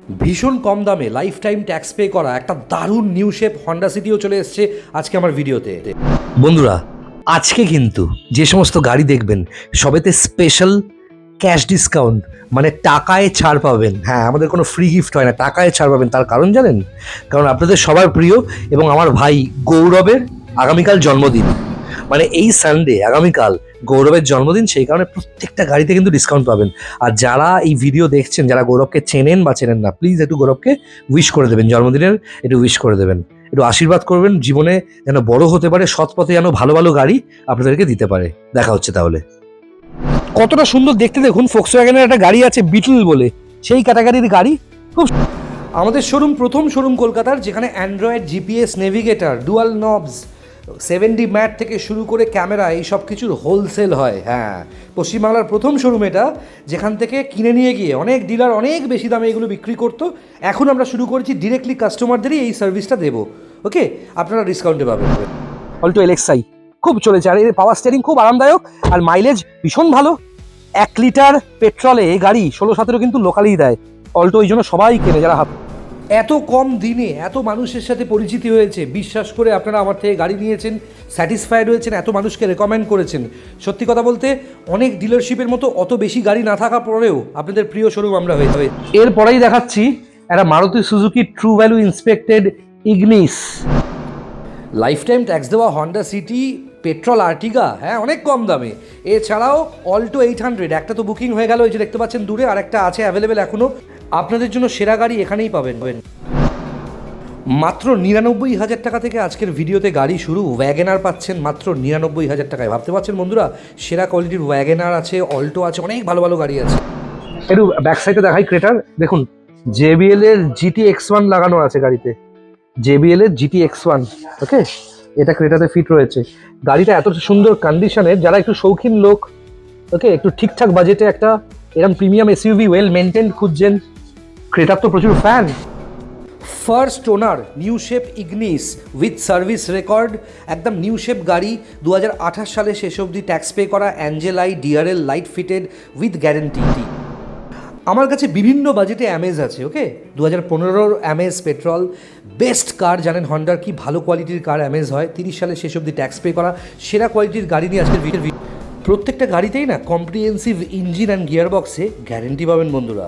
ভীষণ কম দামে life time tax pay করা একটা দারুণ নিউ শেপ হন্ডা সিটিও চলে এসছে আজকে আমার ভিডিওতে। বন্ধুরা, আজকে কিন্তু যে সমস্ত গাড়ি দেখবেন সবেতে স্পেশাল ক্যাশ ডিসকাউন্ট, মানে টাকায় ছাড় পাবেন। হ্যাঁ, আমাদের কোনো ফ্রি গিফট হয় না, টাকায় ছাড় পাবেন। তার কারণ জানেন? কারণ আপনাদের সবার প্রিয় এবং আমার ভাই গৌরবের আগামীকাল জন্মদিন, মানে এই সানডে আগামীকাল গৌরবের জন্মদিন। সেই কারণে প্রত্যেকটা গাড়িতে কিন্তু ডিসকাউন্ট পাবেন। আর যারা এই ভিডিও দেখছেন, যারা গৌরবকে চেনেন বা চেনেন না, প্লিজ একটু গৌরবকে উইশ করে দেবেন, জন্মদিনের একটু উইশ করে দেবেন, একটু আশীর্বাদ করবেন, জীবনে যেন বড় হতে পারে, সৎ পথে যেন ভালো ভালো গাড়ি আপনাদেরকে দিতে পারে। দেখা হচ্ছে তাহলে। কতটা সুন্দর দেখতে দেখুন, ফোক্সওয়াগনের একটা গাড়ি আছে বিটল বলে, সেই ক্যাটাগরির গাড়ি। খুব আমাদের শোরুম, প্রথম শোরুম কলকাতার, যেখানে Android GPS navigator, dual knobs, 7D matte থেকে শুরু করে ক্যামেরা, এই সব কিছুর হোলসেল হয়। হ্যাঁ, পশ্চিমবাংলার প্রথম শোরুম এটা, যেখান থেকে কিনে নিয়ে গিয়ে অনেক ডিলার অনেক বেশি দামে এগুলো বিক্রি করতো। এখন আমরা শুরু করেছি ডিরেক্টলি কাস্টমারদেরই এই সার্ভিসটা দেবো। ওকে, আপনারা ডিসকাউন্টে পাবেন। অল্টো এলএক্সআই খুব চলেছে, আর এর পাওয়ার স্টিয়ারিং খুব আরামদায়ক, আর মাইলেজ ভীষণ ভালো। 1 লিটার পেট্রোলে এই গাড়ি 16-17 কিন্তু লোকালেই দেয়। অল্টো ওই জন্য সবাই কেনে, যারা এত কম দিনে এত মানুষের সাথে পরিচিতি হয়েছে, বিশ্বাস করে আপনারা আমার থেকে গাড়ি নিয়েছেন, স্যাটিসফাইড হয়েছেন, এত মানুষকে রেকমেন্ড করেছেন। সত্যি কথা বলতে, অনেক ডিলারশিপের মতো অত বেশি গাড়ি না থাকা পরেও আপনাদের প্রিয় শোরুম আমরা হয়ে যাবে। এরপরেই দেখাচ্ছি একটা Maruti Suzuki true value inspected Ignis, life time tax দেওয়া হন্ডা সিটি পেট্রোল আর্টিগা। হ্যাঁ, অনেক কম দামে। এছাড়াও অল্টো 800, একটা তো বুকিং হয়ে গেল, এই যে দেখতে পাচ্ছেন দূরে, আর একটা আছে অ্যাভেলেবেল এখনও। আপনাদের জন্য সেরা গাড়ি এখানেই পাবেন। মাত্র 99,000 টাকা থেকে আজকের ভিডিওতে গাড়ি শুরু। ওয়াগেনার পাচ্ছেন মাত্র 99,000 টাকায়। ভাবতে পারছেন বন্ধুরা, সেরা কোয়ালিটির ওয়াগেনার আছে, অল্টো আছে, অনেক ভালো ভালো গাড়ি আছে। একটু ব্যাক সাইডে দেখাই ক্রেটার, দেখুন JBL এর GT X1 লাগানো আছে গাড়িতে, JBL এর GT X1। ওকে, এটা ক্রেটাতে ফিট রয়েছে। গাড়িটা এত সুন্দর কন্ডিশনের, যারা একটু শৌখিন লোক, ওকে, একটু ঠিকঠাক বাজেটে একটা এরকম প্রিমিয়াম এসইউভি ওয়েল মেনটেন খুঁজছেন, ক্রেটার তো প্রচুর fan. First owner new shape Ignis with service record, একদম নিউ শেপ গাড়ি, 2028 সালে শেষ অবধি ট্যাক্স পে করা, অ্যাঞ্জেলাই DRL light fitted with guarantee. আমার কাছে বিভিন্ন বাজেটে অ্যামেজ আছে। ওকে, 2015 অ্যামেজ পেট্রোল, বেস্ট কার। জানেন হন্ডার কি ভালো কোয়ালিটির কার অ্যামেজ হয়। 30 সালে শেষ অবধি ট্যাক্স পে করা সেরা কোয়ালিটির গাড়ি নিয়ে আজকের ভিডিও। প্রত্যেকটা গাড়িতেই না কম্প্রিহেন্সিভ ইঞ্জিন অ্যান্ড গিয়ার বক্সে গ্যারেন্টি পাবেন বন্ধুরা।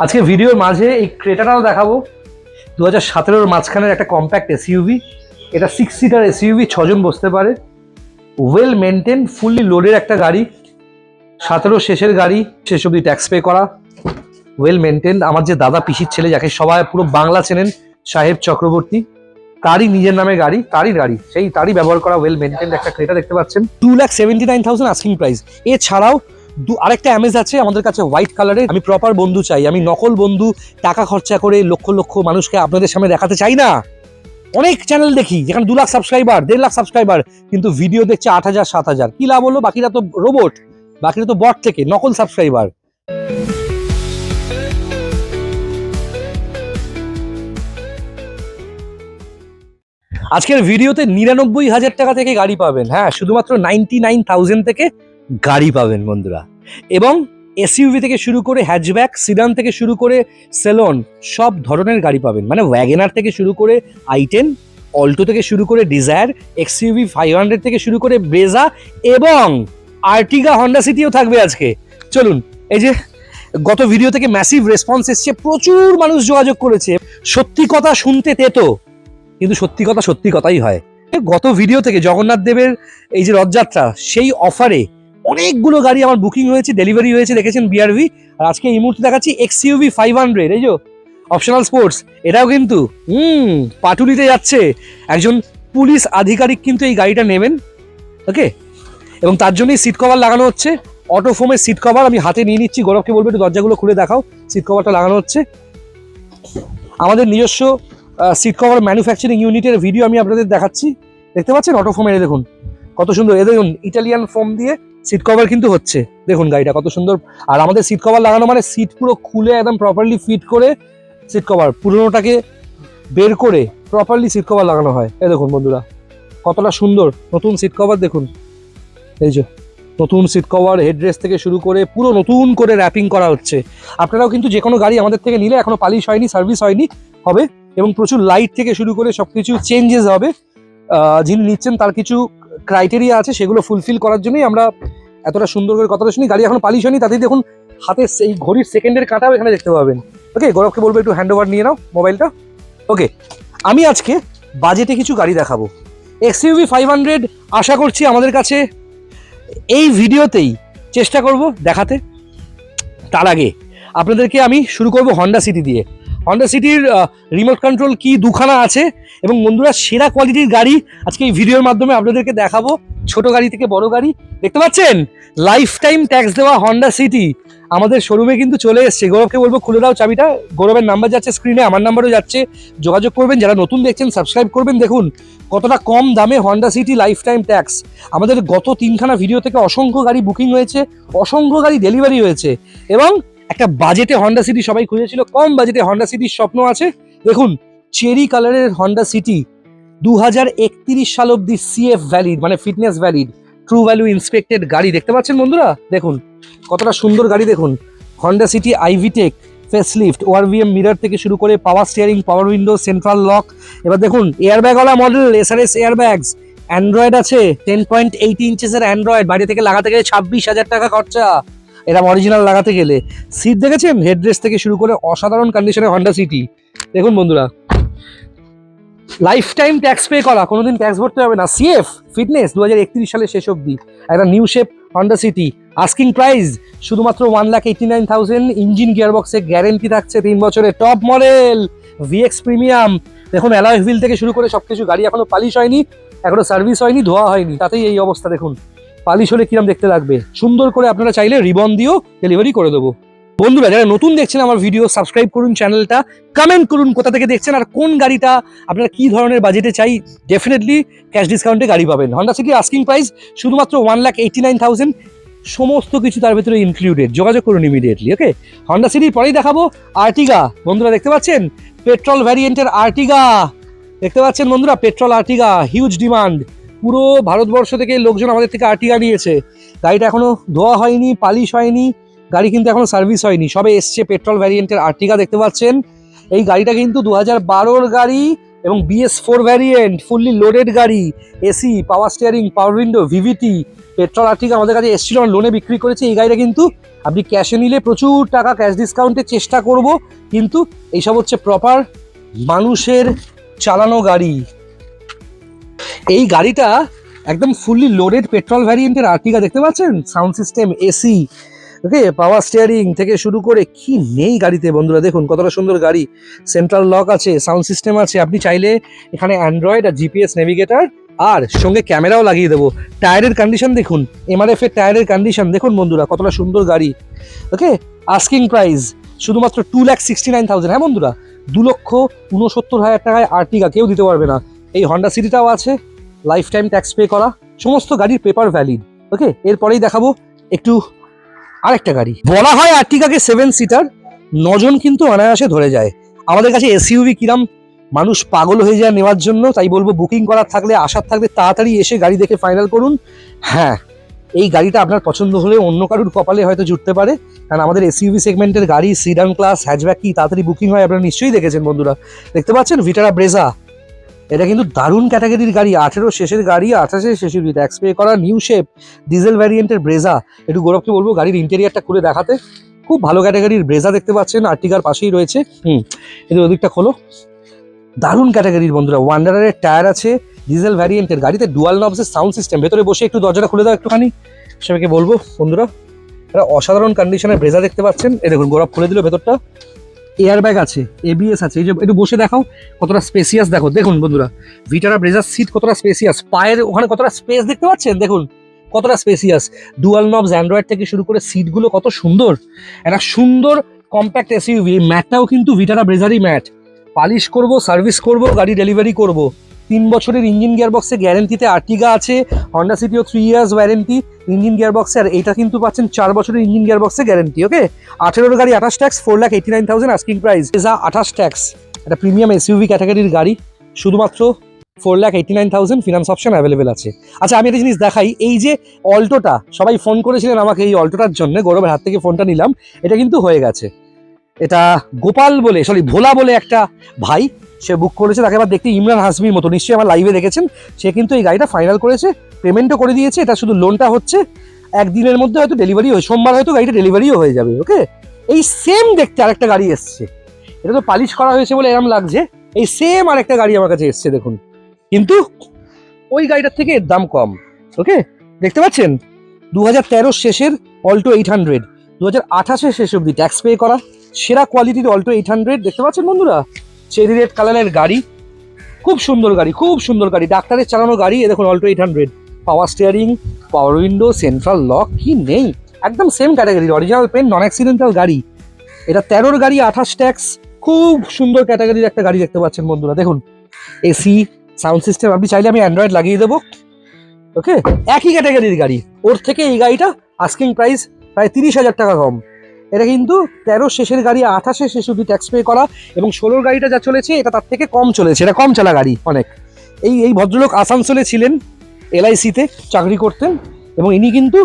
আজকে ভিডিওর মাঝে এই ক্রেটাটাও দেখাবো, 2017 মাঝখানের একটা কম্প্যাক্ট এসইউভি। এটা 6 সিটার এসইউভি, 6 জন বসতে পারে, ওয়েল মেনটেন, ফুললি লোডের একটা গাড়ি। 17 শেষের গাড়ি, শেষ অবধি ট্যাক্স পে করা, ওয়েল মেনটেন। আমার যে দাদা পিসির ছেলে, যাকে সবাই পুরো বাংলা চেনেন, সাহেব চক্রবর্তী, তারই নিজের নামে গাড়ি, সেই তারই ব্যবহার করা ওয়েল মেনটেন একটা ক্রেটা দেখতে পাচ্ছেন। 2,79,000 আস্কিং প্রাইস। এছাড়াও আরেকটা অ্যামেজ আছে আমাদের কাছে হোয়াইট কালারের। আমি প্রপার বন্ধু চাই, আমি নকল বন্ধু টাকা খরচা করে লক্ষ লক্ষ মানুষকে আপনাদের সামনে দেখাতে চাই না। অনেক চ্যানেল দেখি যেখানে 2 লাখ সাবস্ক্রাইবার, 1.5 লাখ সাবস্ক্রাইবার, কিন্তু ভিডিও দেখছে 8,000 7,000। কি লাভ হলো? বাকিরা তো রোবট, বাকিরা তো বট থেকে নকল সাবস্ক্রাইবার। আজকের ভিডিওতে 99,000 টাকা থেকে গাড়ি পাবেন। হ্যাঁ, শুধুমাত্র 99,000 থেকে গাড়ি পাবেন বন্ধুরা। এবং এসইউভি থেকে শুরু করে হ্যাচব্যাক, সিডান থেকে শুরু করে সেলন, সব ধরনের গাড়ি পাবেন। মানে ওয়াগেনার থেকে শুরু করে i10, অল্টো থেকে শুরু করে ডিজায়ার, XUV 500 থেকে শুরু করে ব্রেজা, এবং আর্টিগা হন্ডা সিটিও থাকবে আজকে। চলুন, এই যে গত ভিডিও থেকে ম্যাসিভ রেসপন্স এসছে, প্রচুর মানুষ যোগাযোগ করেছে। সত্যি কথা শুনতে তেতো, কিন্তু সত্যি কথা সত্যি কথাই হয়। গত ভিডিও থেকে জগন্নাথ দেবের এই যে রথযাত্রা, সেই অফারে অনেকগুলো গাড়ি আমার বুকিং হয়েছে, ডেলিভারি হয়েছে, দেখেছেন BRV। আর আজকে এই মুহূর্তে দেখাচ্ছি XUV 500, এই যে অপশনাল স্পোর্টস। এটাও কিন্তু পাটুলিতে যাচ্ছে। একজন পুলিশ আধিকারিক কিন্তু এই গাড়িটা নেবেন। ওকে, এবং তার জন্যই সিট কভার লাগানো হচ্ছে, অটোফোমের সিট কভার। আমি হাতে নিয়ে নিচ্ছি, গৌরবকে বলবো একটু দরজাগুলো খুলে দেখাও। সিট কভারটা লাগানো হচ্ছে। আমাদের নিজস্ব সিট কভার ম্যানুফ্যাকচারিং ইউনিটের ভিডিও আমি আপনাদের দেখাচ্ছি। দেখতে পাচ্ছেন অটোফোমের, দেখুন কত সুন্দর। এ দেখুন ইটালিয়ান ফোম দিয়ে সিট কভার কিন্তু হচ্ছে, দেখুন গাড়িটা কত সুন্দর। আর আমাদের সিট কভার লাগানো মানে সিট পুরো খুলে একদম প্রপারলি ফিট করে সিট কভার, পুরোনোটাকে বের করে প্রপারলি সিট কভার লাগানো হয়। এই দেখুন বন্ধুরা, কতটা সুন্দর নতুন সিট কভার দেখুন। এই যে নতুন সিট কভার, হেডরেস্ট থেকে শুরু করে পুরো নতুন করে র্যাপিং করা হচ্ছে। আপনারাও কিন্তু যে কোনো গাড়ি আমাদের থেকে নিলে এখনো পালিশ হয়নি, সার্ভিস হয়নি, হবে। এবং প্রচুর লাইট থেকে শুরু করে সব কিছু চেঞ্জেস হবে। যিনি নিচ্ছেন তার কিছু ক্রাইটেরিয়া আছে, সেগুলো ফুলফিল করার জন্যই আমরা এতটা সুন্দর করে কথাটা শুনি। গাড়ি এখন পালিশ হয়নি, তাতেই দেখুন হাতে সেই ঘড়ির সেকেন্ডের কাঁটাও এখানে দেখতে পাবেন। ওকে, গৌরবকে বলবো একটু হ্যান্ড ওভার নিয়ে নাও মোবাইলটা। ওকে, আমি আজকে বাজেটে কিছু গাড়ি দেখাবো। এক্সইউভি 500 আশা করছি আমাদের কাছে এই ভিডিওতেই চেষ্টা করব দেখাতে। তার আগে আপনাদেরকে আমি শুরু করব হন্ডা সিটি দিয়ে। হন্ডা সিটির রিমোট কন্ট্রোল কি দুখানা আছে, এবং বন্ধুরা সেরা কোয়ালিটির গাড়ি আজকে এই ভিডিওর মাধ্যমে আপনাদেরকে দেখাবো। ছোট গাড়ি থেকে বড় গাড়ি, দেখতে পাচ্ছেন লাইফ টাইম ট্যাক্স দেওয়া হন্ডা সিটি আমাদের শোরুমে কিন্তু চলে এসছে। গৌরবকে বলবো খুলে দাও চাবিটা। গৌরবের নাম্বার যাচ্ছে স্ক্রিনে, আমার নাম্বারও যাচ্ছে, যোগাযোগ করবেন। যারা নতুন দেখছেন সাবস্ক্রাইব করবেন। দেখুন কতটা কম দামে Honda city life time tax. আমাদের গত 3খানা ভিডিও থেকে অসংখ্য গাড়ি বুকিং হয়েছে, অসংখ্য গাড়ি ডেলিভারি হয়েছে, এবং একটা বাজেটে হন্ডা সিটি সবাই খুঁজেছিল। কম বাজেটে হন্ডা সিটির স্বপ্ন আছে। দেখুন চেরি কালারের হন্ডা সিটি 2031 সাল অব্দি সিএফ ভ্যালিড, মানে fitness valid, true value inspected গাড়ি। দেখতে পাচ্ছেন বন্ধুরা, দেখুন কতটা সুন্দর গাড়ি। দেখুন Honda City iVTEC, facelift, ORVM mirror থেকে শুরু করে power steering, power window, central lock. এবার দেখুন এয়ারব্যাগওয়ালা মডেল, এসআরএস এয়ারব্যাগস, অ্যান্ড্রয়েড আছে 10.8 ইঞ্চেসের অ্যান্ড্রয়েড। বাইরে থেকে লাগাতে গেলে 26,000 টাকা খরচা, এরকম অরিজিনাল লাগাতে গেলে। সিট দেখেছেন, হেডরেস্ট থেকে শুরু করে অসাধারণ কন্ডিশনে হন্ডা সিটি। দেখুন বন্ধুরা, লাইফ টাইম ট্যাক্স পে করা, কোনোদিন ট্যাক্স ভরতে হবে না। সিএফ ফিটনেস 2031 সালের শেষ অব্দি, একটা new shape Honda city. Asking price শুধুমাত্র 1,89,000। ইঞ্জিন গিয়ারবক্সে গ্যারেন্টি থাকছে 3 বছরের। Top model VX premium. দেখুন অ্যালয় হুইল থেকে শুরু করে সবকিছু। গাড়ি এখনো পালিশ হয়নি, এখনো সার্ভিস হয়নি, ধোয়া হয়নি, তাতেই এই অবস্থা। দেখুন পালিশ হলে কিরম দেখতে লাগবে। সুন্দর করে আপনারা চাইলে রিবন দিয়েও ডেলিভারি করে দেবো। বন্ধুরা যারা নতুন দেখছেন আমার ভিডিও, সাবস্ক্রাইব করুন চ্যানেলটা, কমেন্ট করুন কোথা থেকে দেখছেন আর কোন গাড়িটা আপনারা কি ধরনের বাজেটে চাই। ডেফিনেটলি ক্যাশ ডিসকাউন্টে গাড়ি পাবেন। হন্ডা সিটি আস্কিং প্রাইস শুধুমাত্র 1,89,000, সমস্ত কিছু তার ভেতরে ইনক্লুডেড। যোগাযোগ করুন ইমিডিয়েটলি। ওকে, হন্ডা সিটির পরেই দেখাবো আর্টিগা। বন্ধুরা দেখতে পাচ্ছেন পেট্রোল ভ্যারিয়েন্টের আর্টিগা, দেখতে পাচ্ছেন বন্ধুরা পেট্রোল আর্টিগা, হিউজ ডিমান্ড। পুরো ভারতবর্ষ থেকে লোকজন আমাদের থেকে আর্টিগা নিয়েছে। গাড়িটা এখনো ধোয়া হয়নি, পালিশ হয়নি, গাড়ি কিন্তু এখনো সার্ভিস হয়নি, সবে এসছে পেট্রোল ভ্যারিয়েন্টের আর্টিগা। দেখতে পাচ্ছেন এই গাড়িটা কিন্তু 2012 গাড়ি এবং BS4 ভ্যারিয়েন্ট, ফুললি লোডেড গাড়ি, AC, power steering, power window, VVT. Petrol Ertiga আমাদের কাছে এসছিল, লোনে বিক্রি করেছে। এই গাড়িটা কিন্তু আপনি ক্যাশে নিলে প্রচুর টাকা ক্যাশ ডিসকাউন্টের চেষ্টা করব, কিন্তু এইসব হচ্ছে প্রপার মানুষের চালানো গাড়ি। এই গাড়িটা একদম ফুললি লোডেড পেট্রোল ভ্যারিয়েন্টের আর্টিগা। দেখতে পাচ্ছেন সাউন্ড সিস্টেম, এসি, ওকে, পাওয়ার স্টিয়ারিং থেকে শুরু করে কি নেই গাড়িতে বন্ধুরা। দেখুন কতটা সুন্দর গাড়ি, সেন্ট্রাল লক আছে, সাউন্ড সিস্টেম আছে। আপনি চাইলে এখানে অ্যান্ড্রয়েড আর জিপিএস নেভিগেটর আর সঙ্গে ক্যামেরাও লাগিয়ে দেবো। টায়ারের কন্ডিশন দেখুন, এমআরএফ এর টায়ারের কন্ডিশন দেখুন বন্ধুরা, কতটা সুন্দর গাড়ি। ওকে, আস্কিং প্রাইস শুধুমাত্র 2,69,000। হ্যাঁ বন্ধুরা, 2,69,000 টাকায় আর্টিগা কেউ দিতে পারবে না। এই হন্ডা সিটিটাও আছে, লাইফ টাইম ট্যাক্স পে করা, সমস্ত গাড়ির পেপার ভ্যালিড। ওকে, এরপরেই দেখাবো একটু আরেকটা গাড়ি। বলা হয় আর্টিগাকে 7 সিটার, 9 জন কিন্তু অনায়াসে ধরে যায়। আমাদের কাছে এসইউভি কিরাম মানুষ পাগল হয়ে যায় নেওয়ার জন্য, তাই বলবো বুকিং করার থাকলে, আসার থাকলে তাড়াতাড়ি এসে গাড়ি দেখে ফাইনাল করুন। হ্যাঁ, এই গাড়িটা আপনার পছন্দ হলে অন্য কারুর কপালে হয়তো জুটতে পারে, কারণ আমাদের এসইউভি সেগমেন্টের গাড়ি, সিডান ক্লাস, হ্যাচব্যাক কি তাড়াতাড়ি বুকিং হয় আপনারা নিশ্চয়ই দেখেছেন বন্ধুরা। দেখতে পাচ্ছেন ভিটারা ব্রেজা, এটা কিন্তু দারুণ ক্যাটাগরির গাড়ি। 18 শেষের গাড়ি, 28 শেষের ট্যাক্স পে করা, নিউ শেপ ডিজেল ভ্যারিয়েন্টের ব্রেজা। একটু গৌরবকে বলবো গাড়ির ইন্টেরিয়ারটা খুলে দেখাতে। খুব ভালো ক্যাটাগরির ব্রেজা দেখতে পাচ্ছেন, আর্টিগার পাশেই রয়েছে। এদের ওদিকটা খোলো, দারুণ ক্যাটাগরির বন্ধুরা। ওয়ান্ডারারের টায়ার আছে, ডিজেল ভ্যারিয়েন্টের গাড়িতে ডুয়াল নবসের সাউন্ড সিস্টেম। ভেতরে বসে একটু দরজাটা খুলে দাও একটুখানি, সবাইকে বলবো বন্ধুরা। এটা অসাধারণ কন্ডিশনের ব্রেজা দেখতে পাচ্ছেন। এই দেখুন গৌরব খুলে দিল ভেতরটা, এয়ারব্যাগ আছে, এবিএস আছে। এই যে একটু বসে দেখাও কতটা স্পেসিয়াস। দেখো দেখুন বন্ধুরা, ভিটারা ব্রেজার সিট কতটা স্পেসিয়াস, পায়ের ওখানে কতটা স্পেস দেখতে পাচ্ছেন, দেখুন কতটা স্পেসিয়াস। ডুয়াল নবস, অ্যান্ড্রয়েড থেকে শুরু করে সিটগুলো কত সুন্দর, একটা সুন্দর কম্প্যাক্ট এসইউভি। এই ম্যাটটাও কিন্তু ভিটারা ব্রেজারই ম্যাট। পালিশ করব, সার্ভিস করব, গাড়ি ডেলিভারি করব। 3 বছরের ইঞ্জিন গিয়ারবক্সে গ্যারেন্টিতে আর্টিগা আছে। হন্ডা সিটিও 3 ইয়ার্স ওয়ারেন্টি ইঞ্জিন গিয়ারবক্সে, আর এটা কিন্তু পাচ্ছেন 4 বছরের ইঞ্জিন গিয়ারবক্সে গ্যারেন্টি। ওকে, 18 গাড়ি 28 ট্যাক্স, 4,89,000 আস্কিং প্রাইস। 28 ট্যাক্স, একটা প্রিমিয়াম এসইউভি ক্যাটাগরির গাড়ি শুধুমাত্র 4,89,000 ফিনান্স অপশন অ্যাভেলেবেল আছে। আচ্ছা আমি একটা জিনিস দেখাই, এই যে অল্টোটা সবাই ফোন করেছিলেন আমাকে এই অল্টোটার জন্য, গৌরবের হাত থেকে ফোনটা নিলাম, এটা কিন্তু হয়ে গেছে। এটা গোপাল বলে, সরি ভোলা বলে একটা ভাই, সে বুক করেছে, তাকে আবার দেখতে ইমরান হাসমির মতো, নিশ্চয়ই আমার লাইভে দেখেছেন। সে কিন্তু এই গাড়িটা ফাইনাল করেছে, পেমেন্টও করে দিয়েছে, এটা শুধু লোনটা হচ্ছে, একদিনের মধ্যে হয়তো ডেলিভারি হয়ে, সোমবার হয়তো গাড়িটা ডেলিভারিও হয়ে যাবে। ওকে, এই সেম দেখতে আরেকটা গাড়ি এসছে, এটা তো পালিশ করা হয়েছে বলে এরকম লাগছে, এই সেম আরেকটা গাড়ি আমার কাছে এসছে দেখুন, কিন্তু ওই গাড়িটার থেকে এর দাম কম। ওকে, দেখতে পাচ্ছেন 2013 শেষের অল্টো 800, 2028 শেষ অব্দি ট্যাক্স পে করা সেরা কোয়ালিটির অল্টো 800 দেখতে পাচ্ছেন বন্ধুরা, চেরি রেড কালারের গাড়ি, খুব সুন্দর গাড়ি, খুব সুন্দর গাড়ি, ডাক্তারের চালানো গাড়ি। এ দেখুন অল্টো 800, পাওয়ার steering, power window, central lock, কি নেই, একদম সেম ক্যাটাগরির অরিজিনাল পেন, নন অ্যাক্সিডেন্টাল গাড়ি। এটা 13 গাড়ি, 28 ট্যাক্স, খুব সুন্দর ক্যাটাগরির একটা গাড়ি দেখতে পাচ্ছেন বন্ধুরা। দেখুন এসি, সাউন্ড সিস্টেম, আপনি চাইলে আমি অ্যান্ড্রয়েড লাগিয়ে দেবো। ওকে, একই ক্যাটাগরির গাড়ি, ওর থেকে এই গাড়িটা আস্কিং প্রাইস প্রায় 30,000 টাকা কম। এটা কিন্তু 13 শেষের গাড়ি, 28 শেষ অব্দি ট্যাক্স পে করা, এবং 16 গাড়িটা যা চলেছে এটা তার থেকে কম চলেছে, এটা কম চালা গাড়ি অনেক। এই ভদ্রলোক আসানসোলে ছিলেন, এলআইসিতে চাকরি করতেন, এবং ইনি কিন্তু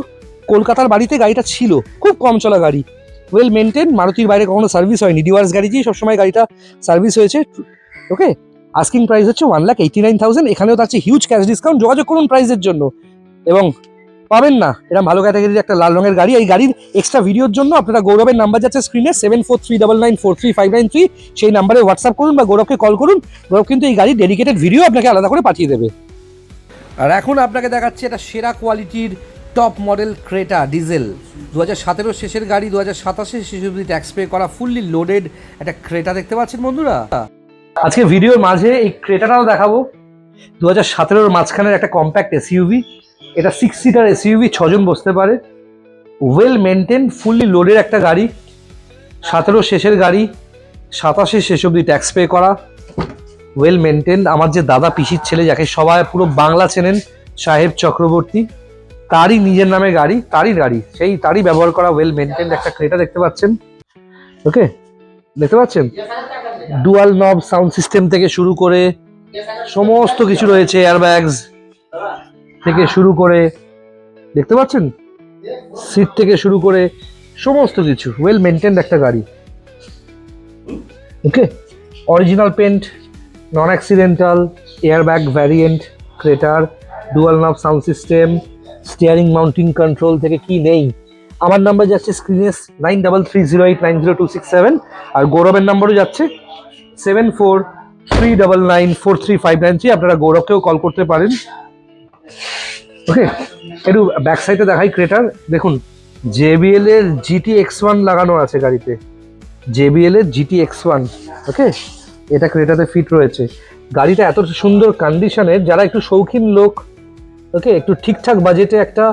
কলকাতার বাড়িতে গাড়িটা ছিল, খুব কম চলা গাড়ি, ওয়েল মেনটেন, মারুতির বাইরে কখনো সার্ভিস হয়নি, ডিওয়ার্স গাড়িতেই সবসময় গাড়িটা সার্ভিস হয়েছে। ওকে, আস্কিং প্রাইস হচ্ছে 1,89,000, এখানেও থাকছে হিউজ ক্যাশ ডিসকাউন্ট, যোগাযোগ করুন প্রাইসের জন্য, এবং পাবেন না এরকম ভালো ক্যাটাগরির একটা লাল রঙের গাড়ি। এই গাড়ির এক্সট্রা ভিডিওর জন্য আপনারা গৌরবের নাম্বার যাচ্ছে স্ক্রিনে 7439943593, সেই নাম্বারে হোয়াটসঅ্যাপ করুন বা গৌরবকে কল করুন, গৌরব কিন্তু এই গাড়ির ডেডিকেটেড ভিডিও আপনাকে আলাদা করে পাঠিয়ে দেবে। আর এখন আপনাকে দেখাচ্ছি এটা সেরা কোয়ালিটির টপ মডেল ক্রেটা ডিজেল, 2017 শেষের গাড়ি, 2027 শেষ অবধি ট্যাক্স পে করা, ফুললি লোডেড একটা ক্রেটা দেখতে পাচ্ছেন বন্ধুরা। আজকে ভিডিওর মাঝে এই ক্রেটাটাও দেখাবো, 2017 মাঝখানের একটা কম্প্যাক্ট এসইউভি, এটা 6 সিটার এসইউভি, 6 জন বসতে পারে, ওয়েল মেনটেন, ফুললি লোডের একটা গাড়ি, 17 শেষের গাড়ি, 27 শেষ অবধি ট্যাক্স পে করা, ওয়েল মেনটেন। আমার যে দাদা পিসির ছেলে, যাকে সবাই পুরো বাংলা চেনেন, সাহেব চক্রবর্তী, তারই নিজের নামে গাড়ি, তারই ব্যবহার করা ওয়েল মেনটেন একটা ক্রেটা দেখতে পাচ্ছেন। ওকে, দেখতে পাচ্ছেন ডুয়াল নব সাউন্ড সিস্টেম থেকে শুরু করে সমস্ত কিছু রয়েছে, এয়ারব্যাগস থেকে শুরু করে, দেখতে পাচ্ছেন সিট থেকে শুরু করে সমস্ত কিছু, ওয়েল মেনটেন্ড একটা গাড়ি। Okay, original paint, non accidental, airbag variant ক্রেটার, dual knob sound system, steering mounting control থেকে কি নেই। আমার নাম্বার যাচ্ছে স্ক্রিনে 9330890267, আর গৌরবের নাম্বারও যাচ্ছে 7439943593, আপনারা গৌরবকেও কল করতে পারেন। ওকে, একটু ব্যাক সাইডে দেখাই ক্রেটার, দেখুন JBL এর GT-X1 লাগানো আছে গাড়িতে, JBL এর GT-X1। ওকে, এটা ক্রেটাতে ফিট রয়েছে। গাড়িটা এত সুন্দর কন্ডিশনের, যারা একটু শৌখিন লোক, ওকে, একটু ঠিকঠাক বাজেটে একটা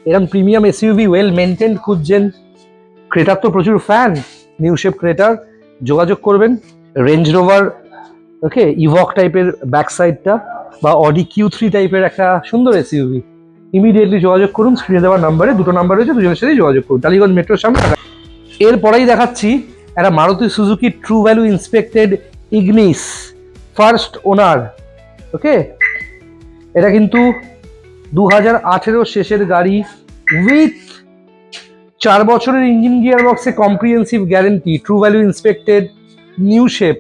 এরকম প্রিমিয়াম এসইউভি ওয়েল মেনটেন খুঁজছেন, ক্রেটার তো প্রচুর ফ্যান, নিউ শেপ ক্রেটার, যোগাযোগ করবেন। রেঞ্জ রোভার, ওকে, ইভক টাইপের ব্যাক সাইডটা, বা অডি Q3 টাইপের একটা সুন্দর এসইউভি, ইমিডিয়েটলি যোগাযোগ করুন। স্ক্রিনে দেওয়ার নাম্বারে দুটো নাম্বার রয়েছে, দুজনের সাথেই যোগাযোগ করুন। টালিগঞ্জ মেট্রোর সামনে। এরপরেই দেখাচ্ছি একটা Maruti Suzuki true value inspected Ignis, first owner. Okay, এটা কিন্তু 2018 শেষের গাড়ি, উইথ 4 বছরের ইঞ্জিন গিয়ার বক্সে comprehensive guarantee, true value inspected, new shape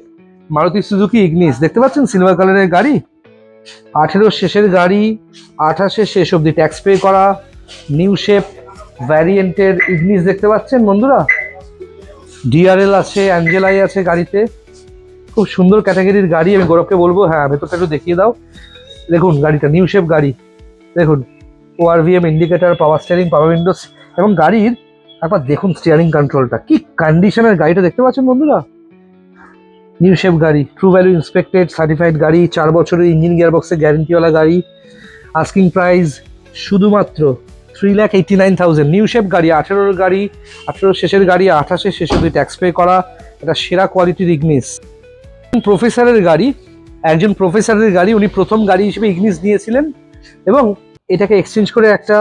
Maruti Suzuki Ignis, দেখতে পাচ্ছেন সিলভার কালারের গাড়ি, 18 শেষের গাড়ি, 28 শেষ অবধি ট্যাক্স পে করা, নিউ শেপ ভ্যারিয়েন্টের ইগনিস দেখতে পাচ্ছেন বন্ধুরা। ডিআরএল আছে, অ্যাঞ্জেলাই আছে গাড়িতে, খুব সুন্দর ক্যাটাগরির গাড়ি। আমি গৌরবকে বলবো হ্যাঁ ভেতরটা একটু দেখিয়ে দাও। দেখুন গাড়িটা নিউ শেপ গাড়ি, দেখুন ORVM ইন্ডিকেটার, পাওয়ার স্টিয়ারিং, পাওয়ার উইন্ডোজ, এবং গাড়ির একবার দেখুন স্টিয়ারিং কন্ট্রোলটা, কি কন্ডিশনের গাড়িটা দেখতে পাচ্ছেন বন্ধুরা। নিউ শেপ গাড়ি, ট্রু ভ্যালু ইন্সপেক্টেড সার্টিফাইড গাড়ি, 4 বছরের ইঞ্জিন গিয়ারবক্সে গ্যারেন্টিওয়ালা গাড়ি। আস্কিং প্রাইস শুধুমাত্র 3,89,000, নিউ শেপ গাড়ি, 18 গাড়ি, 18 শেষের গাড়ি, 28 শেষ অবধি ট্যাক্স পে করা, এটা সেরা কোয়ালিটির ইগনিস। প্রফেসরের গাড়ি, একজন প্রফেসরের গাড়ি, উনি প্রথম গাড়ি হিসেবে ইগনিস নিয়েছিলেন, এবং এটাকে এক্সচেঞ্জ করে একটা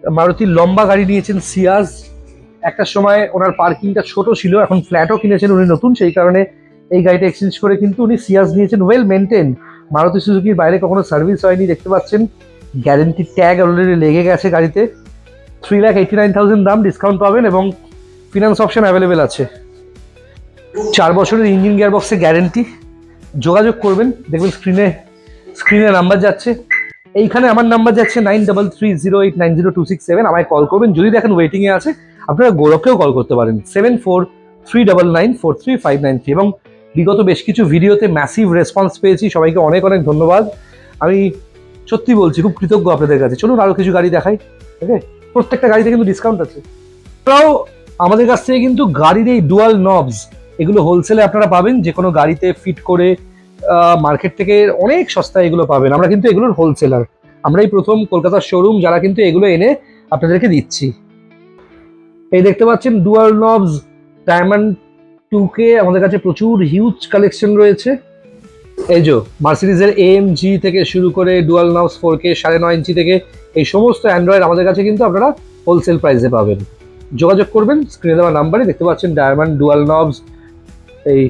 মারুতির লম্বা গাড়ি নিয়েছেন, সিয়াজ। একটা সময় ওনার পার্কিংটা ছোট ছিল, এখন ফ্ল্যাটও কিনেছেন উনি নতুন, সেই কারণে এই গাড়িটা এক্সচেঞ্জ করে কিন্তু উনি সিয়াজ নিয়েছেন, ওয়েল মেনটেন, মারুতি সুজুকির বাইরে কখনো সার্ভিস হয়নি, দেখতে পাচ্ছেন গ্যারেন্টি ট্যাগ অলরেডি লেগে গেছে গাড়িতে। 3,89,000 দাম, ডিসকাউন্ট পাবেন এবং ফিনান্স অপশন অ্যাভেলেবেল আছে। 4 বছরের ইঞ্জিন গিয়ারবক্সে গ্যারেন্টি। যোগাযোগ করবেন, দেখবেন স্ক্রিনে নাম্বার যাচ্ছে, এইখানে আমার নাম্বার যাচ্ছে 9330890267। আমায় কল করবেন। যদি দেখেন ওয়েটিংয়ে আছে, আপনারা গৌরবকেও কল করতে পারেন 7439943593। এবং বিগত বেশ কিছু ভিডিওতে ম্যাসিভ রেসপন্স পেয়েছি, সবাইকে অনেক অনেক ধন্যবাদ। আমি সত্যি বলছি, খুব কৃতজ্ঞ আপনাদের কাছে। চলুন আরও কিছু গাড়ি দেখাই। ওকে, প্রত্যেকটা গাড়িতে কিন্তু ডিসকাউন্ট আছে। তাও আমাদের কাছ থেকে কিন্তু গাড়ির এই ডুয়াল নবস এগুলো হোলসেলে আপনারা পাবেন, যে কোনো গাড়িতে ফিট করে মার্কেট থেকে অনেক সস্তায় এগুলো পাবেন। আমরা কিন্তু এগুলোর হোলসেলার, আমরাই প্রথম কলকাতার শোরুম যারা কিন্তু এগুলো এনে আপনাদেরকে দিচ্ছি। এই দেখতে পাচ্ছেন ডুয়াল নবস ডায়মন্ড 2K, আমাদের কাছে প্রচুর হিউজ কালেকশন রয়েছে। এই যে মার্সিডিজের AMG থেকে শুরু করে ডুয়াল নবস 4K 9.5 ইঞ্চি থেকে এই সমস্ত অ্যান্ড্রয়েড আমাদের কাছে কিন্তু আপনারা হোলসেল প্রাইসে পাবেন। যোগাযোগ করবেন স্ক্রিনে দেওয়া নাম্বারে। দেখতে পাচ্ছেন ডায়মন্ড ডুয়াল নবস এই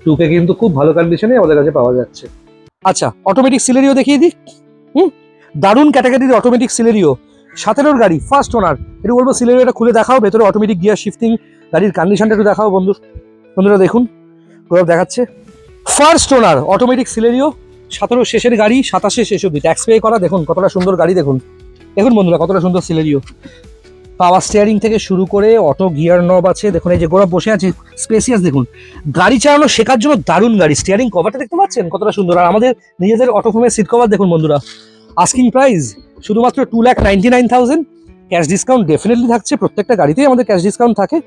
2K কিন্তু খুব ভালো কন্ডিশনে আমাদের কাছে পাওয়া যাচ্ছে। আচ্ছা, অটোমেটিক সিলেরিও দেখিয়ে দিই। দারুণ ক্যাটাগরির অটোমেটিক সিলেরিও, 17 গাড়ি, ফার্স্ট ওনার। একটু বলবো সিলেরিওটা খুলে দেখাও, ভেতরে অটোমেটিক গিয়ার শিফটিং, গাড়ির কন্ডিশনটা একটু দেখাও বন্ধুরা দেখুন, গৌরব দেখাচ্ছে। ফার্স্ট ওনার অটোমেটিক সিলেরিও, 17 শেষের গাড়ি, 27 শেষ অব্দি ট্যাক্স পে করা। দেখুন কতটা সুন্দর গাড়ি, দেখুন বন্ধুরা কতটা সুন্দর সিলেরিও। পাওয়ার স্টিয়ারিং থেকে শুরু করে অটো গিয়ার নব আছে। দেখুন এই যে গৌরব বসে আছে, স্পেসিয়াস। দেখুন গাড়ি চালানো শেখার জন্য দারুণ গাড়ি। স্টিয়ারিং কভারটা দেখতে পাচ্ছেন কতটা সুন্দর, আর আমাদের নিজেদের অটোফোমের সিট কভার দেখুন বন্ধুরা। আস্কিং প্রাইস শুধুমাত্র 2,99,000। ক্যাশ ডিসকাউন্ট ডেফিনেটলি থাকছে, প্রত্যেকটা গাড়িতেই আমাদের ক্যাশ ডিসকাউন্ট থাকে।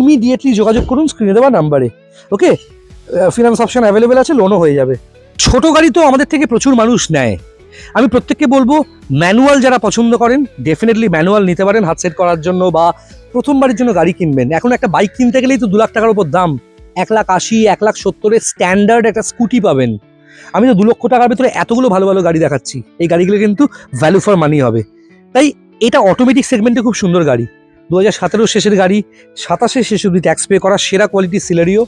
ইমিডিয়েটলি যোগাযোগ করুন স্ক্রিনে দেওয়া নাম্বারে। ওকে, ফিনান্স অপশন অ্যাভেলেবেল আছে, লোনও হয়ে যাবে। ছোট গাড়ি তো আমাদের থেকে প্রচুর মানুষ নেয়। আমি প্রত্যেককে বলবো ম্যানুয়াল যারা পছন্দ করেন ডেফিনেটলি ম্যানুয়াল নিতে পারেন হাত সেট করার জন্য, বা প্রথমবারের জন্য গাড়ি কিনবেন। এখন একটা বাইক কিনতে গেলেই তো 2 লাখ টাকার উপর দাম। 1,80,000 1,70,000 স্ট্যান্ডার্ড একটা স্কুটি পাবেন। আমি তো 2 লক্ষ টাকার ভিতরে এতগুলো ভালো ভালো গাড়ি দেখাচ্ছি। এই গাড়িগুলো কিন্তু ভ্যালু ফর মানি হবে। তাই এটা অটোমেটিক সেগমেন্টে খুব সুন্দর গাড়ি। 2017 শেষের গাড়ি, 27 শেষ অব্দি ট্যাক্স পে করা, সেরা কোয়ালিটির সিলেরিও।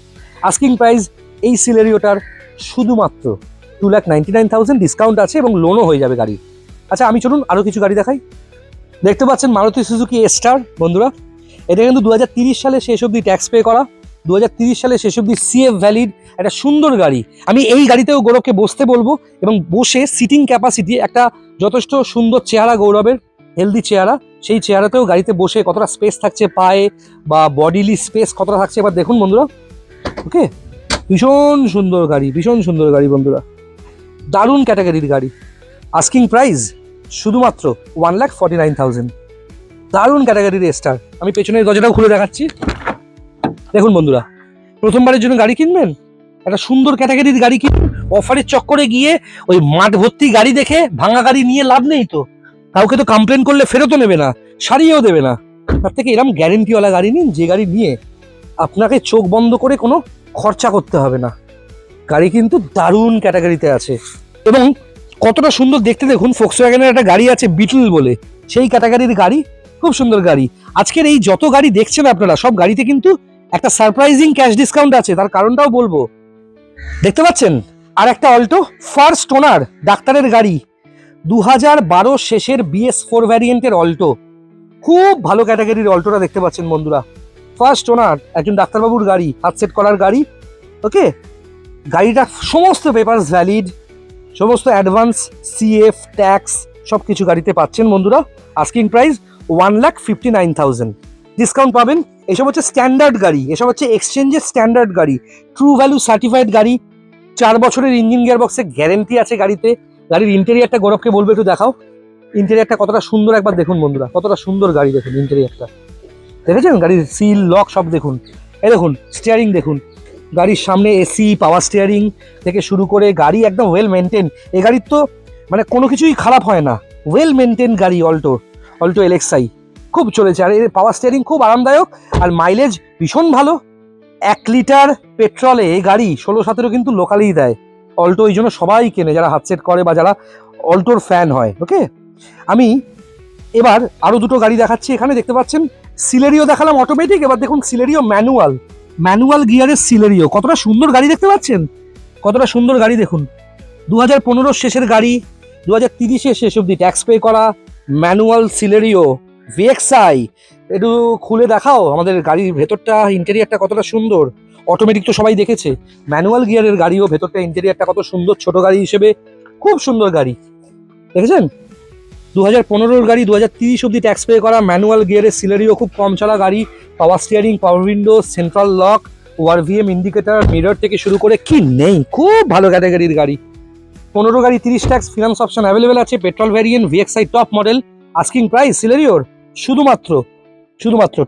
আস্কিং প্রাইস এই সিলেরিওটার শুধুমাত্র 2,99,000, ডিসকাউন্ট আছে এবং লোনও হয়ে যাবে গাড়ি। আচ্ছা, আমি চলুন আরও কিছু গাড়ি দেখাই। দেখতে পাচ্ছেন মারুতি সুজুকি স্টার বন্ধুরা, এটা কিন্তু 2030 সালে শেষ অব্দি ট্যাক্স পে করা, 2030 সালে শেষ অব্দি CF ভ্যালিড, একটা সুন্দর গাড়ি। আমি এই গাড়িতেও গৌরবকে বসতে বলবো, এবং বসে সিটিং ক্যাপাসিটি একটা যথেষ্ট সুন্দর চেহারা, গৌরবের হেলদি চেহারা, সেই চেহারাতেও গাড়িতে বসে কতটা স্পেস থাকছে পায়ে বা বডিলি স্পেস কতটা থাকছে এবার দেখুন বন্ধুরা। ওকে, ভীষণ সুন্দর গাড়ি বন্ধুরা, দারুণ ক্যাটাগরির গাড়ি। আস্কিং প্রাইস শুধুমাত্র 1,49,000। দারুণ ক্যাটাগরির স্টার। আমি পেছনের দরজাটাও খুলে দেখাচ্ছি। দেখুন বন্ধুরা, প্রথমবারের জন্য গাড়ি কিনবেন, একটা সুন্দর ক্যাটাগরির গাড়ি কিনুন। অফারের চক্করে গিয়ে ওই মাঠ ভর্তি গাড়ি দেখে ভাঙা গাড়ি নিয়ে লাভ নেই তো। কাউকে তো কমপ্লেন করলে ফেরতও নেবে না, সারিয়েও দেবে না। তার থেকে এরকম গ্যারেন্টিওয়ালা গাড়ি নিন, যে গাড়ি নিয়ে আপনাকে চোখ বন্ধ করে কোনো খরচা করতে হবে না। গাড়ি কিন্তু দারুণ ক্যাটাগরিতে আছে, এবং কতটা সুন্দর দেখতে দেখুন। ফোক্সওয়াগনের একটা গাড়ি আছে বিটল বলে, সেই ক্যাটাগরির গাড়ি, খুব সুন্দর গাড়ি। আজকের এই যত গাড়ি দেখছেন আপনারা, সব গাড়িতে কিন্তু একটা সারপ্রাইজিং ক্যাশ ডিসকাউন্ট আছে, তার কারণটাও বলবো। দেখতে পাচ্ছেন আর একটা অল্টো ফার্স্ট ওনার ডাক্তারের গাড়ি, 2012 শেষের BS4 ভ্যারিয়েন্টের অল্টো। খুব ভালো ক্যাটাগরির অল্টোটা দেখতে পাচ্ছেন বন্ধুরা। ফার্স্ট ওনার, একজন ডাক্তারবাবুর গাড়ি, হাত সেট করার গাড়ি। ওকে, গাড়িটা সমস্ত পেপারস ভ্যালিড, সমস্ত অ্যাডভান্স, CF ট্যাক্স সব কিছু গাড়িতে পাচ্ছেন বন্ধুরা। আস্কিং প্রাইস 1,59,000, ডিসকাউন্ট পাবেন। এসব হচ্ছে স্ট্যান্ডার্ড গাড়ি, এসব হচ্ছে এক্সচেঞ্জের স্ট্যান্ডার্ড গাড়ি, ট্রু ভ্যালু সার্টিফাইড গাড়ি। 4 বছরের ইঞ্জিন গিয়ার বক্সে গ্যারেন্টি আছে গাড়িতে। গাড়ির ইন্টেরিয়ারটা গৌরবকে বলবে একটু দেখাও। ইন্টেরিয়ারটা কতটা সুন্দর একবার দেখুন বন্ধুরা, কতটা সুন্দর গাড়ি দেখুন ইন্টেরিয়ারটা। দেখেছেন গাড়ির সিল লক সব দেখুন। এই দেখুন স্টিয়ারিং দেখুন, গাড়ির সামনে AC, পাওয়ার স্টিয়ারিং থেকে শুরু করে গাড়ি একদম ওয়েল মেনটেন। এই গাড়ির তো মানে কোনো কিছুই খারাপ হয় না, ওয়েল মেনটেন গাড়ি। অল্টো LXi খুব চলেছে, আর এর পাওয়ার স্টিয়ারিং খুব আরামদায়ক, আর মাইলেজ ভীষণ ভালো। 1 লিটার পেট্রোলে এই গাড়ি 16-17 কিন্তু লোকালেই দেয়। অল্টো এই জন্য সবাই কেনে, যারা হাত সেট করে বা যারা অল্টোর ফ্যান হয়। ওকে, আমি এবার আরো দুটো গাড়ি দেখাচ্ছি। এখানে দেখতে পাচ্ছেন সিলেরিও দেখালাম অটোমেটিক, এবার দেখুন সিলেরিও ম্যানুয়াল গিয়ারের সিলেরিও। কতটা সুন্দর গাড়ি দেখতে পাচ্ছেন, কতটা সুন্দর গাড়ি দেখুন। 2015 শেষের গাড়ি, 2030 শেষ অব্দি ট্যাক্স পে করা, ম্যানুয়াল সিলেরিও ভিএক্সআই। একটু খুলে দেখাও আমাদের গাড়ির ভেতরটা, ইন্টেরিয়ারটা কতটা সুন্দর। অটোমেটিক তো সবাই দেখেছে, ম্যানুয়াল গিয়ারের গাড়িও ভেতরটা ইন্টেরিয়ারটা কত সুন্দর, ছোট গাড়ি হিসেবে খুব সুন্দর গাড়ি, দেখেছেন? 2015 গাড়ি, 2030 অব্দি ট্যাক্স পে করা, ম্যানুয়াল গিয়ারের সিলেরিও, খুব কম চলা গাড়ি, power steering, power window, central lock, ORVM indicator, mirror থেকে শুরু করে কি নেই, খুব ভালো ক্যাটাগরির গাড়ি। 15 গাড়ি 30 ট্যাক্স, ফিনান্স অপশন অ্যাভেলেবেল আছে, petrol variant, VXI top model. Asking price সিলেরিওর শুধুমাত্র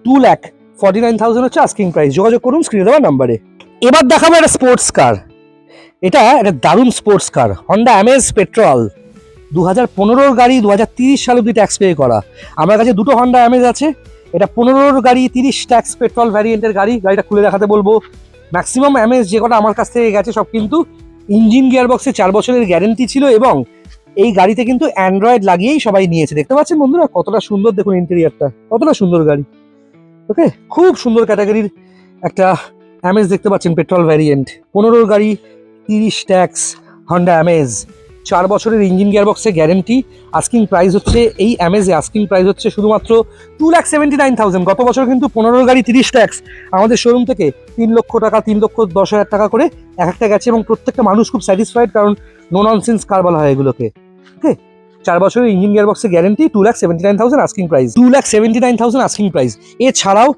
2,49,000 হচ্ছে আস্কিং প্রাইস। যোগাযোগ করুন স্ক্রিনে দেওয়া নাম্বারে। এবার দেখাবো একটা স্পোর্টস কার। এটা একটা দারুণ sports car, Honda amaze petrol. 2015 গাড়ি, 2030 সাল অব্দি ট্যাক্স পে করা। আমার কাছে দুটো হন্ডা অ্যামেজ আছে। এটা 15 গাড়ি, 30 ট্যাক্স পেট্রোল ভ্যারিয়েন্টের গাড়ি। গাড়িটা খুলে দেখাতে বলবো। ম্যাক্সিমাম অ্যামেজ যে কটা আমার কাছ থেকে গেছে সব কিন্তু ইঞ্জিন গিয়ারবক্সে 4 বছরের গ্যারেন্টি ছিল, এবং এই গাড়িতে কিন্তু অ্যান্ড্রয়েড লাগিয়েই সবাই নিয়েছে। দেখতে পাচ্ছেন বন্ধুরা কতটা সুন্দর, দেখুন ইন্টেরিয়ারটা কতটা সুন্দর গাড়ি। ওকে, খুব সুন্দর ক্যাটাগরির একটা অ্যামেজ দেখতে পাচ্ছেন, পেট্রোল ভ্যারিয়েন্ট, 15 গাড়ি, 30 ট্যাক্স, হন্ডা অ্যামেজ, 4 বছরের ইঞ্জিন গিয়ারবক্সে গ্যারেন্টি। আস্কিং প্রাইস হচ্ছে এই অ্যামেজে আস্কিং প্রাইস হচ্ছে শুধুমাত্র 2,79,000। গত বছর কিন্তু 15 গাড়ি 30 ট্যাক্স আমাদের শোরুম থেকে 3 লক্ষ টাকা, 3,10,000 টাকা করে এক একটা গেছে, এবং প্রত্যেকটা মানুষ খুব স্যাটিসফাইড, কারণ নো ননসেন্স কার বলা হয় এগুলোকে। ওকে, 4 বছরের ইঞ্জিন গিয়ারবক্সে guarantee, 2,79,000 asking price, 2,79,000 asking price. এছাড়াও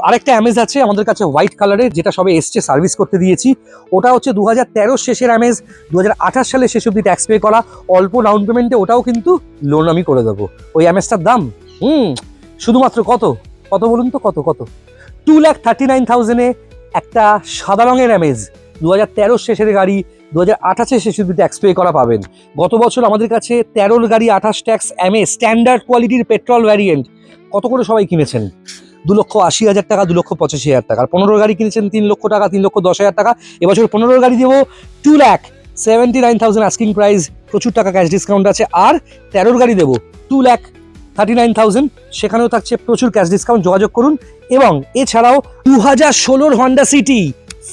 আরেকটা অ্যামেজ আছে আমাদের কাছে হোয়াইট কালারের, যেটা সবে এসছে, সার্ভিস করতে দিয়েছি। ওটা হচ্ছে 2013 শেষের অ্যামেজ, 2028 সালে শেষ অব্দি ট্যাক্স পে করা, অল্প ডাউন পেমেন্টে ওটাও কিন্তু লোন আমি করে দেবো। ওই অ্যামেজটার দাম শুধুমাত্র কত কত বলুন তো, কত 2,39,000-এ একটা সাদা রঙের অ্যামেজ, 2013 শেষের গাড়ি, 2028 শেষ অব্দি ট্যাক্স পে করা পাবেন। গত বছর আমাদের কাছে 13 গাড়ি 28 ট্যাক্স অ্যামেজ স্ট্যান্ডার্ড কোয়ালিটির পেট্রোল ভ্যারিয়েন্ট কত করে সবাই কিনেছেন? 2,80,000 টাকা, 2,85,000 টাকা। 15 গাড়ি কিনেছেন 3 লক্ষ টাকা, 3,10,000 টাকা। এবছর 15 গাড়ি দেবো 2,79,000 আস্কিং প্রাইস, প্রচুর টাকা ক্যাশ ডিসকাউন্ট আছে। আর 13 গাড়ি দেবো 2,39,000, সেখানেও থাকছে প্রচুর ক্যাশ ডিসকাউন্ট। যোগাযোগ করুন। এবং এছাড়াও 2016 Honda city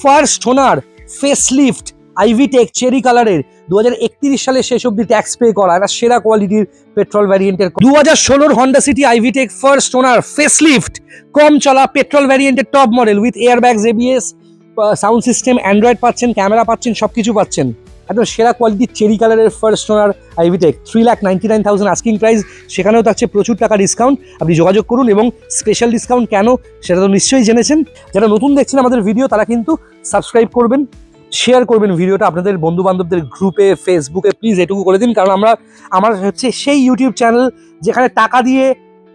first owner, facelift, আইভিটেক cherry কালারের, 2031 সালে শেষ অব্দি ট্যাক্স পে করা, একটা সেরা কোয়ালিটির পেট্রোল ভ্যারিয়েন্টের 2016 Honda City iVTEC first owner, facelift, কম চলা পেট্রোল ভ্যারিয়েন্টের top model with airbags, ABS, sound system, Android পাচ্ছেন, ক্যামেরা পাচ্ছেন, সবকিছু পাচ্ছেন। একদম সেরা কোয়ালিটির চেরি কালারের first owner iVTEC, 3,99,000 asking price, সেখানেও থাকছে প্রচুর টাকা ডিসকাউন্ট। আপনি যোগাযোগ করুন। এবং স্পেশাল ডিসকাউন্ট কেন সেটা তো নিশ্চয়ই জেনেছেন। যারা নতুন দেখছেন আমাদের ভিডিও, তারা কিন্তু সাবস্ক্রাইব করবেন, শেয়ার করবেন ভিডিওটা আপনাদের বন্ধু বান্ধবদের গ্রুপে, ফেসবুকে, প্লিজ এটুকু করে দিন। কারণ আমার হচ্ছে সেই ইউটিউব চ্যানেল যেখানে টাকা দিয়ে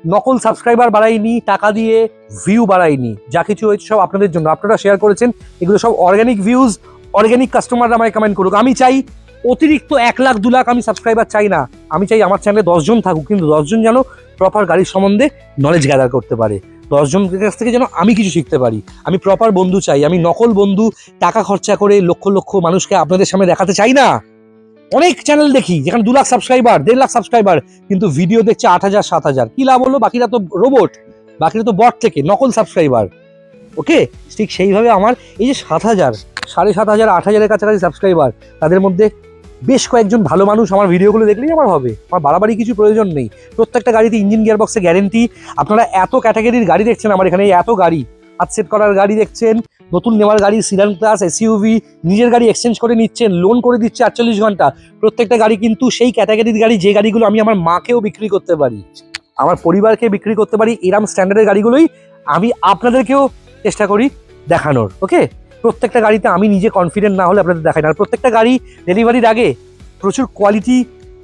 নকল সাবস্ক্রাইবার বাড়াইনি, টাকা দিয়ে ভিউ বাড়াইনি, যা কিছু হয়েছে সব আপনাদের জন্য। আপনারা শেয়ার করেছেন, এগুলো সব অর্গ্যানিক ভিউজ, অর্গ্যানিক কাস্টমাররা আমায় কমেন্ট করুক। আমি চাই অতিরিক্ত 1 লাখ 2 লাখ আমি সাবস্ক্রাইবার চাই না। আমি চাই আমার চ্যানেলে 10 জন থাকুক, কিন্তু 10 জন যেন প্রপার গাড়ির সম্বন্ধে নলেজ গ্যাদার করতে পারে, 10 জনের কাছ থেকে যেন আমি কিছু শিখতে পারি। আমি প্রপার বন্ধু চাই, আমি নকল বন্ধু টাকা খরচা করে লক্ষ লক্ষ মানুষকে আপনাদের সামনে দেখাতে চাই না। অনেক চ্যানেল দেখি যেখানে 2 লাখ সাবস্ক্রাইবার, 1.5 লাখ সাবস্ক্রাইবার, কিন্তু ভিডিও দেখছে 8,000 7,000। কি লাভ হলো? বাকিরা তো রোবট, বাকিরা তো বট থেকে নকল সাবস্ক্রাইবার। ওকে, ঠিক সেইভাবে আমার এই যে 7,000, 7,500, 8,000-এর কাছাকাছি সাবস্ক্রাইবার, তাদের মধ্যে বেশ কয়েকজন ভালো মানুষ আমার ভিডিওগুলো দেখলেই আমার হবে। আমার বাড়াবাড়ি কিছু প্রয়োজন নেই। প্রত্যেকটা গাড়িতে ইঞ্জিন গিয়ারবক্সে গ্যারেন্টি। আপনারা এত ক্যাটাগরির গাড়ি দেখছেন আমার এখানে, এত গাড়ি, হাত সেট করার গাড়ি দেখছেন, নতুন নেওয়ার গাড়ি, সিডান ক্লাস, এসইউভি, নিজের গাড়ি এক্সচেঞ্জ করে নিচ্ছেন, লোন করে দিচ্ছে 48 ঘন্টা। প্রত্যেকটা গাড়ি কিন্তু সেই ক্যাটাগরির গাড়ি যে গাড়িগুলো আমি আমার মাকেও বিক্রি করতে পারি, আমার পরিবারকে বিক্রি করতে পারি। এরম স্ট্যান্ডার্ডের গাড়িগুলোই আমি আপনাদেরকেও চেষ্টা করি দেখানোর। ওকে, প্রত্যেকটা গাড়িতে আমি নিজে কনফিডেন্ট না হলে আপনাদের দেখাই না। আর প্রত্যেকটা গাড়ি ডেলিভারির আগে প্রচুর কোয়ালিটি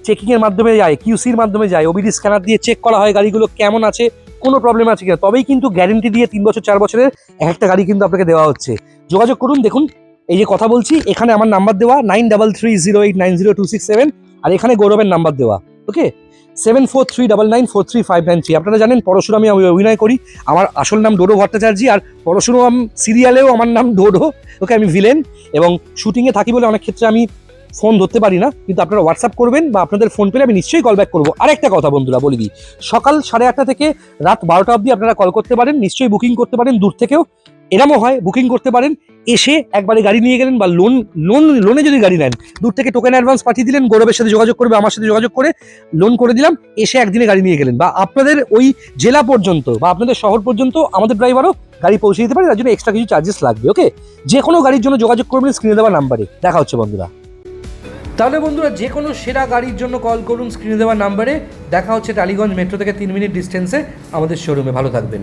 চেকিংয়ের মাধ্যমে যায়, কিউসির মাধ্যমে যায়, ওবিডি স্ক্যানার দিয়ে চেক করা হয় গাড়িগুলো কেমন আছে, কোনো প্রবলেম আছে কিনা, তবেই কিন্তু গ্যারেন্টি দিয়ে 3 বছর 4 বছরের একটা গাড়ি কিন্তু আপনাকে দেওয়া হচ্ছে। যোগাযোগ করুন। দেখুন এই যে কথা বলছি, এখানে আমার নাম্বার দেওয়া 9330890267, আর এখানে গৌরবের নাম্বার দেওয়া। ওকে, 7439943593। আপনারা জানেন পরশুরামে আমি অভিনয় করি, আমার আসল নাম ডোডো ভট্টাচার্য, আর পরশুরাম সিরিয়ালেও আমার নাম ডোডো। ওকে, আমি ভিলেন, এবং শুটিংয়ে থাকি বলে অনেক ক্ষেত্রে আমি ফোন ধরতে পারি না, কিন্তু আপনারা হোয়াটসঅ্যাপ করবেন বা আপনাদের ফোন পেলে আমি নিশ্চয়ই কল ব্যাক করবো। আরেকটা কথা বন্ধুরা বলে দিই, সকাল 8:30 থেকে রাত 12টা অবধি আপনারা কল করতে পারেন, নিশ্চয়ই বুকিং করতে পারেন দূর থেকেও। এরমও হয়, বুকিং করতে পারেন, এসে একবারে গাড়ি নিয়ে গেলেন, বা লোনে যদি গাড়ি নেন, দূর থেকে টোকেন অ্যাডভান্স পাঠিয়ে দিলেন, গৌরবের সাথে যোগাযোগ করবে, আমার সাথে যোগাযোগ করে লোন করে দিলাম, এসে একদিনে গাড়ি নিয়ে গেলেন, বা আপনাদের ওই জেলা পর্যন্ত বা আপনাদের শহর পর্যন্ত আমাদের ড্রাইভারও গাড়ি পৌঁছে দিতে পারে, তার জন্য এক্সট্রা কিছু চার্জেস লাগবে। ওকে, যে কোনো গাড়ির জন্য যোগাযোগ করবেন স্ক্রিনে দেওয়া নাম্বারে। দেখা হচ্ছে বন্ধুরা। তাহলে বন্ধুরা, যে কোনো সেরা গাড়ির জন্য কল করুন স্ক্রিনে দেওয়া নাম্বারে। দেখা হচ্ছে টালিগঞ্জ মেট্রো থেকে 3 মিনিট ডিস্টেন্সে আমাদের শোরুমে। ভালো থাকবেন।